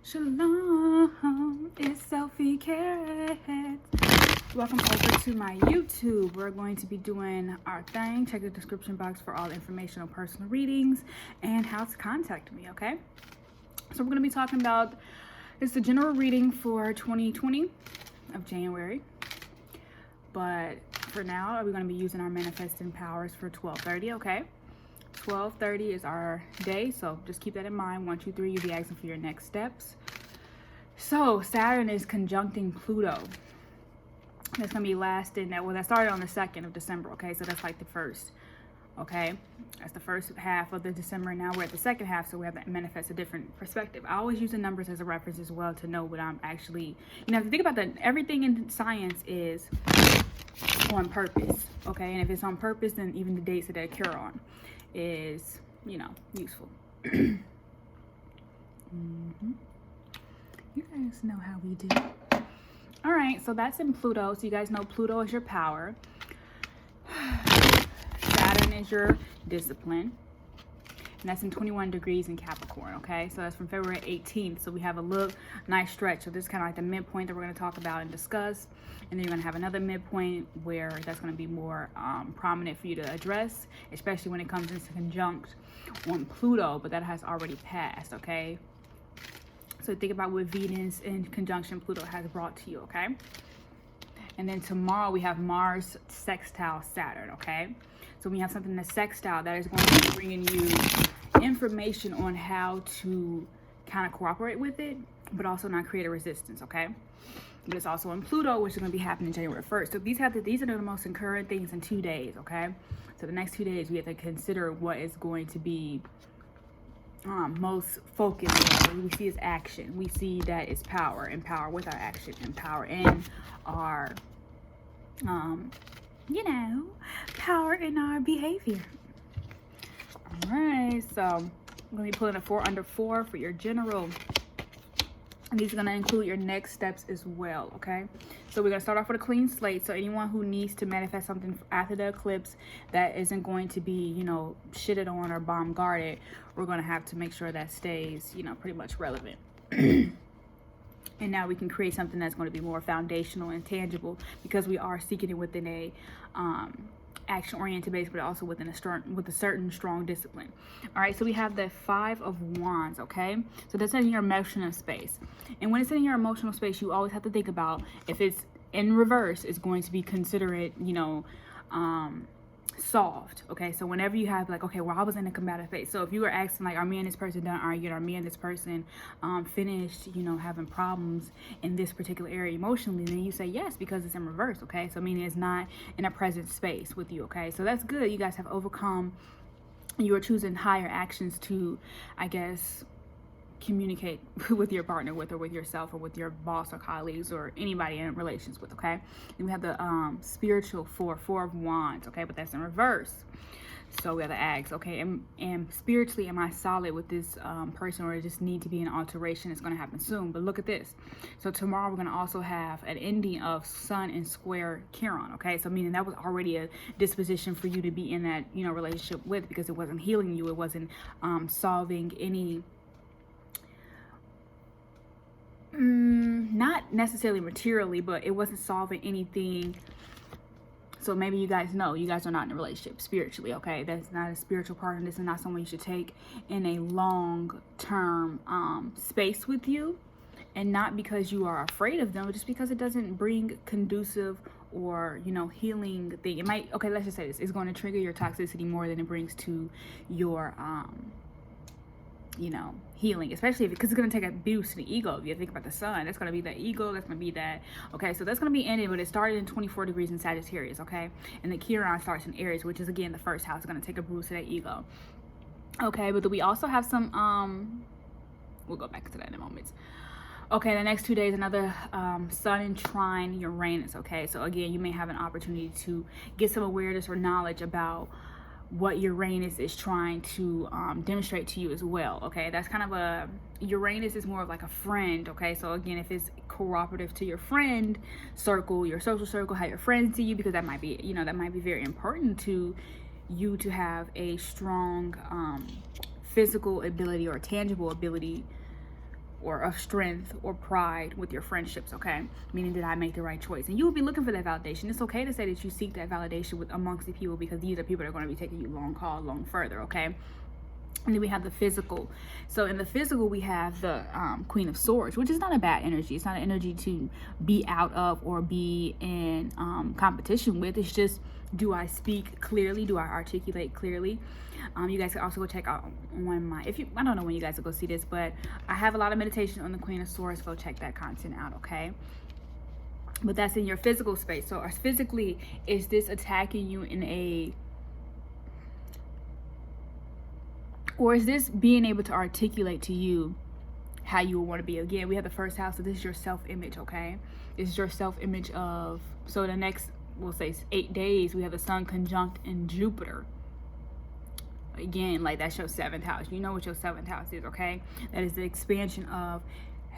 Shalom, it's Selfie Carats. Welcome over to my YouTube. We're going to be doing our thing. Check the description box for all informational personal readings and how to contact me, okay? So we're going to be talking about, it's the general reading for 2020 of January. But for now, we're going to be using our manifesting powers for 12:30, okay? 12:30 is our day, so just keep that in mind. 1, 2, 3, you'll be asking for your next steps. So Saturn is conjuncting Pluto. That's gonna be lasting. That started on the 2nd of December. Okay, so that's like the first. Okay, that's the first half of the December. Now we're at the second half, so we have to manifest a different perspective. I always use the numbers as a reference as well to know what I'm actually. You know, if you think about that, everything in science is on purpose. Okay, and if it's on purpose, then even the dates that they occur on is, you know, useful. You guys know how we do. All right, so that's in Pluto. So you guys know Pluto is your power. Saturn is your discipline. And that's in 21 degrees in Capricorn, okay? So that's from February 18th. So we have a nice stretch. So this is kind of like the midpoint that we're going to talk about and discuss. And then you're going to have another midpoint where that's going to be more prominent for you to address, especially when it comes into conjunct on Pluto, but that has already passed, okay? So think about what Venus in conjunction Pluto has brought to you, okay? And then tomorrow we have Mars sextile Saturn, okay? So we have something that's sextile that is going to be bringing you information on how to kind of cooperate with it, but also not create a resistance, okay? But it's also in Pluto, which is going to be happening January 1st. So these are the most current things in 2 days, okay? So the next 2 days, we have to consider what is going to be most focused. We see is action. We see that it's power, and power with our action, and power in our, you know, power in our behavior. All right, so I'm going to be pulling a 4 under 4 for your general. And these are going to include your next steps as well, okay? So we're going to start off with a clean slate. So anyone who needs to manifest something after the eclipse that isn't going to be, you know, shitted on or bomb guarded, we're going to have to make sure that stays, you know, pretty much relevant. And now we can create something that's going to be more foundational and tangible because we are seeking it within a action-oriented base, but also with a certain strong discipline. All right, so we have the 5 of Wands, okay? So that's in your emotional space. And when it's in your emotional space, you always have to think about if it's in reverse, it's going to be considerate, you know, solved, okay? So whenever you have like, okay, well, I was in a combative phase. So if you were asking like, are me and this person done arguing? Are me and this person finished, you know, having problems in this particular area emotionally, then you say yes, because it's in reverse, okay? So meaning it's not in a present space with you, okay? So that's good. You guys have overcome, you are choosing higher actions to, I guess, communicate with your partner with, or with yourself, or with your boss or colleagues or anybody in relations with, okay? And we have the spiritual 4 of Wands, okay? But that's in reverse. So we have the ask, okay, and spiritually, am I solid with this person, or just need to be an alteration? It's going to happen soon. But look at this. So tomorrow we're going to also have an ending of Sun and square Chiron, okay? So meaning that was already a disposition for you to be in that, you know, relationship with, because it wasn't healing you. It wasn't solving any, not necessarily materially, but it wasn't solving anything. So maybe you guys know you guys are not in a relationship spiritually, okay? That's not a spiritual partner. This is not someone you should take in a long-term space with you, and not because you are afraid of them, but just because it doesn't bring conducive or, you know, healing thing. It might, okay, let's just say this, it's going to trigger your toxicity more than it brings to your you know, healing, especially because it's going to take abuse to the ego. If you think about the sun, that's going to be that ego, that's going to be that, okay? So that's going to be ended, but it started in 24 degrees in Sagittarius, okay? And the Chiron starts in Aries, which is, again, the first house. It's going to take a bruise to that ego, okay? But we also have some, we'll go back to that in a moment. Okay, the next 2 days, another Sun in trine Uranus, okay? So again, you may have an opportunity to get some awareness or knowledge about what Uranus is trying to demonstrate to you as well, okay? That's kind of Uranus is more of like a friend, okay? So again, if it's cooperative to your friend circle, your social circle, how your friends see you, because that might be, you know, that might be very important to you to have a strong physical ability or tangible ability or of strength or pride with your friendships, okay? Meaning, did I make the right choice? And you will be looking for that validation. It's okay to say that you seek that validation with amongst the people, because these are people that are going to be taking you long further, okay? And then we have the physical. So in the physical, we have the Queen of Swords, which is not a bad energy. It's not an energy to be out of or be in competition with. It's just, do I speak clearly? Do I articulate clearly? You guys can also go check out one of my, I don't know when you guys will go see this, but I have a lot of meditation on the Queen of Swords. Go check that content out, okay? But that's in your physical space. So physically, is this attacking you in a, or is this being able to articulate to you how you want to be? Again, we have the first house, so this is your self-image, okay? This is your self-image of, so the next, we'll say 8 days, we have the sun conjunct in Jupiter. Again, like, that's your 7th house. You know what your 7th house is, okay? That is the expansion of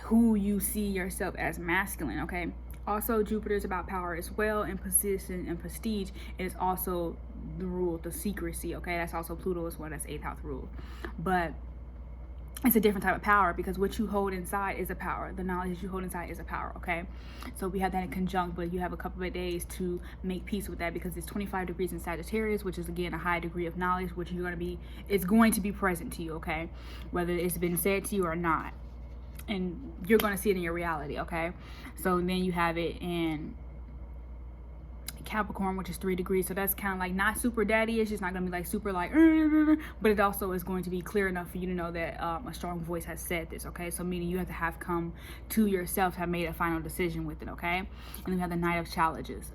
who you see yourself as masculine, okay? Also, Jupiter is about power as well, and position and prestige. It is also the rule, the secrecy, okay? That's also Pluto as well. That's 8th house rule. But it's a different type of power, because what you hold inside is a power. The knowledge that you hold inside is a power, okay? So we have that in conjunct, but you have a couple of days to make peace with that, because it's 25 degrees in Sagittarius, which is, again, a high degree of knowledge, which you're going to be, it's going to be present to you, okay? Whether it's been said to you or not. And you're going to see it in your reality, okay? So then you have it in Capricorn, which is 3 degrees. So that's kind of like not super daddy-ish. It's not going to be like super like, but it also is going to be clear enough for you to know that a strong voice has said this, okay? So meaning you have to have come to yourself, have made a final decision with it, okay? And then we have the Knight of Chalices.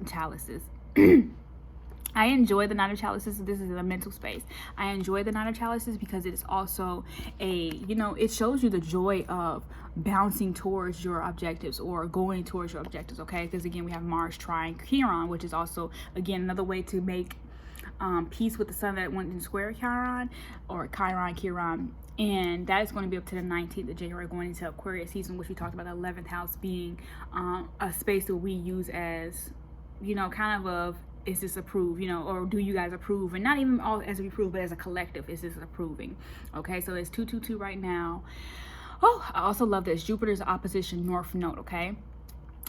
I enjoy the Knight of Chalices. This is in a mental space. I enjoy the Knight of Chalices because it is also a, you know, it shows you the joy of bouncing towards your objectives or going towards your objectives, okay? Because again, we have Mars trine Chiron, which is also, again, another way to make peace with the sun that went in square Chiron, or Chiron. And that is going to be up to the 19th of January, going into Aquarius season, which we talked about the 11th house being a space that we use as, you know, kind of is this approved, you know, or do you guys approve? And not even all as we approve, but as a collective, is this approving? Okay, so it's 222 right now. Oh, I also love this. Jupiter's opposition North Node, okay?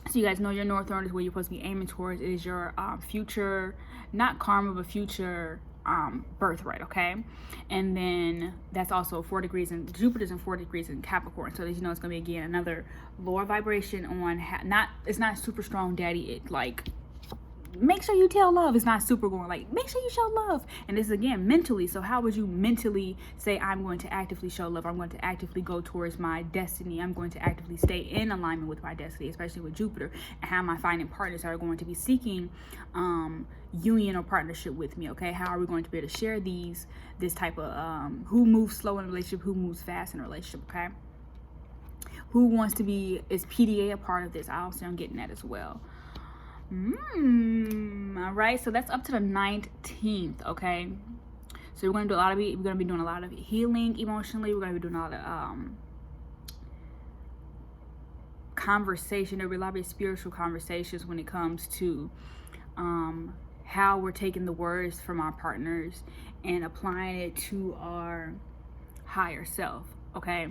So you guys know your North Node is where you're supposed to be aiming towards. It is your future, not karma, but future birthright, okay? And then that's also 4 degrees, and Jupiter's in 4 degrees in Capricorn. So as you know, it's going to be, again, another lower vibration on, it's not super strong daddy, like, make sure you tell love. It's not super going like, make sure you show love. And this is, again, mentally. So how would you mentally say, I'm going to actively show love? I'm going to actively go towards my destiny. I'm going to actively stay in alignment with my destiny, especially with Jupiter. And how am I finding partners that are going to be seeking union or partnership with me, okay? How are we going to be able to share this type of, who moves slow in a relationship, who moves fast in a relationship, okay? Who wants to be, is PDA a part of this? I also am getting that as well. All right, so that's up to the 19th, okay? So we're going to be doing a lot of healing emotionally. We're going to be doing a lot of conversation. There'll be a lot of spiritual conversations when it comes to how we're taking the words from our partners and applying it to our higher self, okay?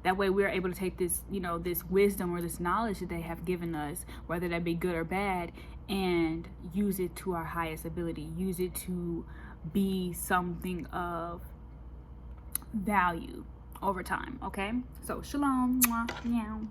That way we're able to take this, you know, this wisdom or this knowledge that they have given us, whether that be good or bad, and use it to our highest ability. Use it to be something of value over time, okay? So, shalom, mwah, meow.